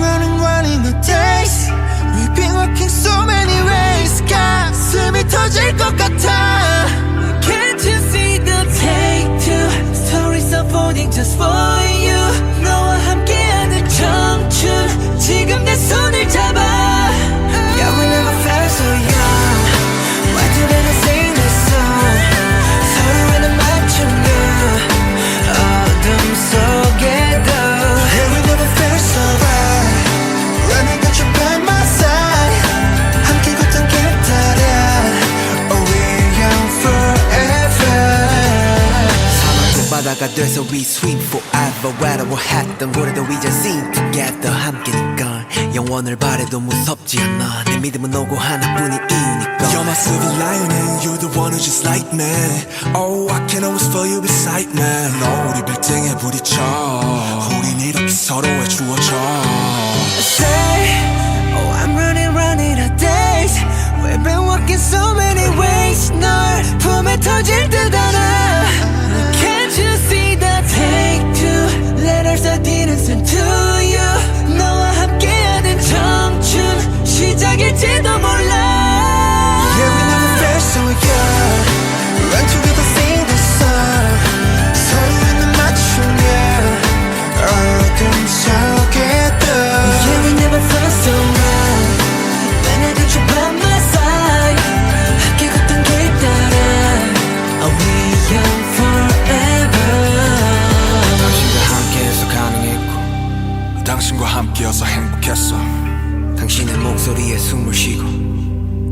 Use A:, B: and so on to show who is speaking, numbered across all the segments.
A: I'm running the days. We've been working so many ways. 가슴이 터질 것 같아. Can't you see the take two stories unfolding just for you. 너와 함께하는 청춘 지금 내 손을 잡아. Yeah, we never felt so young. Why didn't I sing this song? 서로에는 맞춤형 어둠 속에도. Yeah, we never felt so right. Running got you by my side. 함께 걷던 길 따라. Oh, we're young forever. 사막도 바다가 돼서 we swim forever. 외로워했던 고래도 이제 sing together. 함께니까 영원을 바래도 무섭지 않아. 내 믿음은 오고 하나뿐인 이유니까.
B: You're my silver lining, you're the one who's just like me. Oh, I can always feel you beside me. 너 우리 빌딩에 부딪혀. 우린 이렇게 서로에 주어져.
A: Say, oh, I'm running out days. We've been walking so many ways. 널 품에 터질 듯 알아. Can't you see the take two letters I didn't send to you. 너와 함께하는 청춘 시작일지도 몰라. Yeah, we never felt so young. Run together, sing the song. 서로에는 맞춤형 어둠 속에도. Yeah, we never felt so wrong. When I got you by my side. 함께 걷던 길 따라. Are we young forever?
B: 당신과 함께해서 가능했고 당신과 함께여서 행복했어.
A: 당신의 목소리에 숨을 쉬고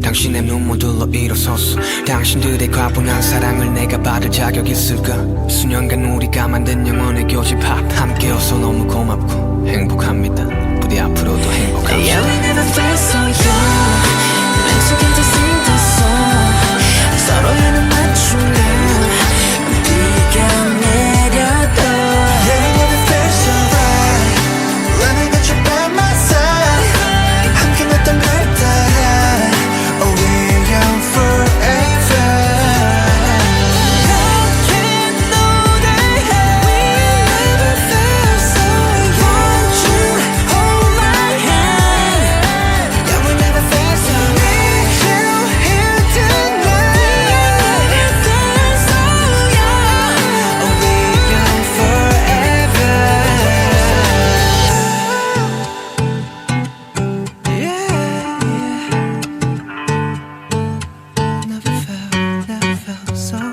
C: 당신의 눈물들로 일어섰어. 당신들의 과분한 사랑을 내가 받을 자격 있을까. 수년간 우리가 만든 영원의 교집합 함께여서 너무 고맙고 행복합니다. 부디 앞으로도 행복합시다.
A: Yeah, we never felt so young. 맹속에서 sing the song. 서로에는 맞춤형 비가 내려도. Yeah, we never felt so right. Running got you by my side. 함께 걷던 걸 따라. Oh, we're young forever. How can know that we never felt so young? Won't you hold my hand? Yeah, we never felt so young. You here tonight. We never felt so young. Oh, we're young forever. Yeah, never felt so young.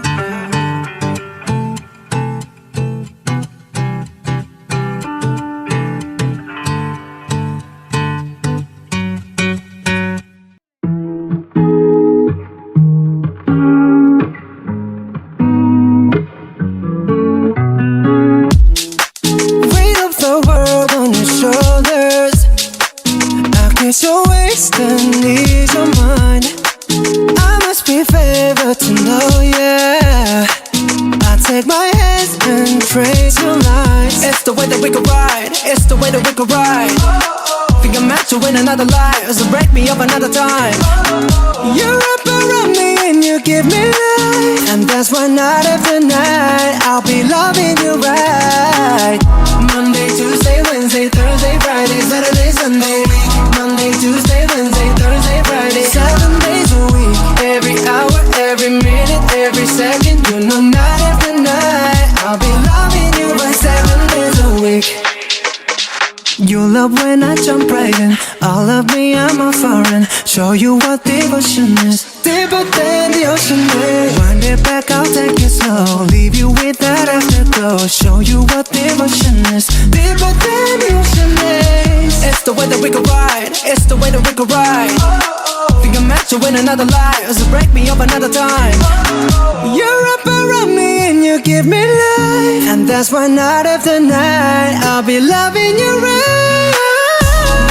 A: Weight of the world on your shoulders. I guess you're wasting ease your mind. I must be favored to know, yeah. I take my hands and trace your lines. It's the way that we could ride. It's the way that we could ride. Think I'm meant to win another life, so break me up another time. You wrap around me and you give me life, and that's why night after night I'll be loving you right. Monday, Tuesday, Wednesday, Thursday, Friday, Saturday, Sunday. Monday, Tuesday, Wednesday, Thursday, Friday, 7 days a week. Every hour, every minute, every second. You know night after night I'll be loving you right 7 days a week. You love when I jump right in. All of me, I'm a foreign. Show you what devotion is. Deeper than the ocean is. Wind it back, I'll take it slow. Leave you with that afterglow. Show you what devotion is. Deeper than the ocean is. It's the way that we could ride. It's the way that we could ride. Think I'm meant to win another life, so break me up another time. You're up around me and you give me life, and that's why night after night I'll be loving you right.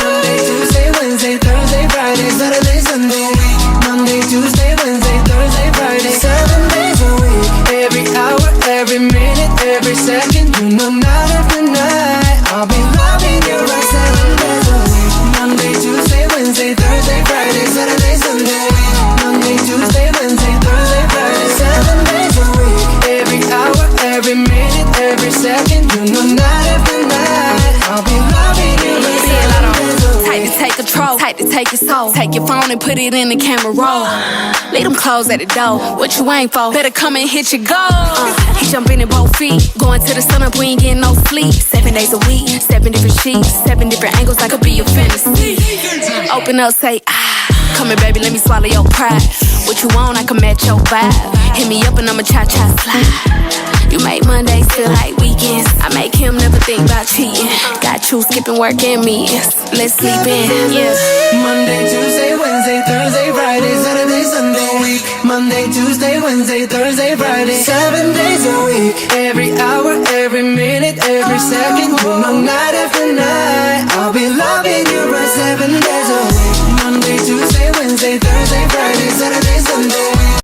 A: Monday, Tuesday, Wednesday, Thursday, Friday, Saturday, Sunday. Monday, Tuesday, Wednesday, Thursday, Friday, 7 days a week. Every hour, every minute, every second. You know night after night I'll be loving you right 7 days a week. Monday, Tuesday, Wednesday, Thursday, Friday, Saturday, Sunday. Monday, Tuesday, Wednesday, Thursday, Friday, 7 days a week. Every hour, every minute, every second. You know night after night I'll be loving you
D: control. Type to take your soul. Take your phone and put it in the camera roll. Leave them clothes at the door. What you ain't for? Better come and hit your goal. He jumping in both feet. Going to the sun up, we ain't getting no sleep. 7 days a week, 7 different sheets, 7 different angles. That could be your fantasy. Open up, say ah. Come here, baby, let me swallow your pride. What you want, I can match your vibe. Hit me up and I'ma cha-cha slide. You make Mondays feel like weekends. I make him never think about cheating. Got you skipping work and meetings. Let's sleep in, yeah.
A: Monday, Tuesday, Wednesday, Thursday, Friday, Saturday, Sunday, week. Monday, Tuesday, Wednesday, Thursday, Friday, 7 days a week. Every hour, every minute, every second, night after night.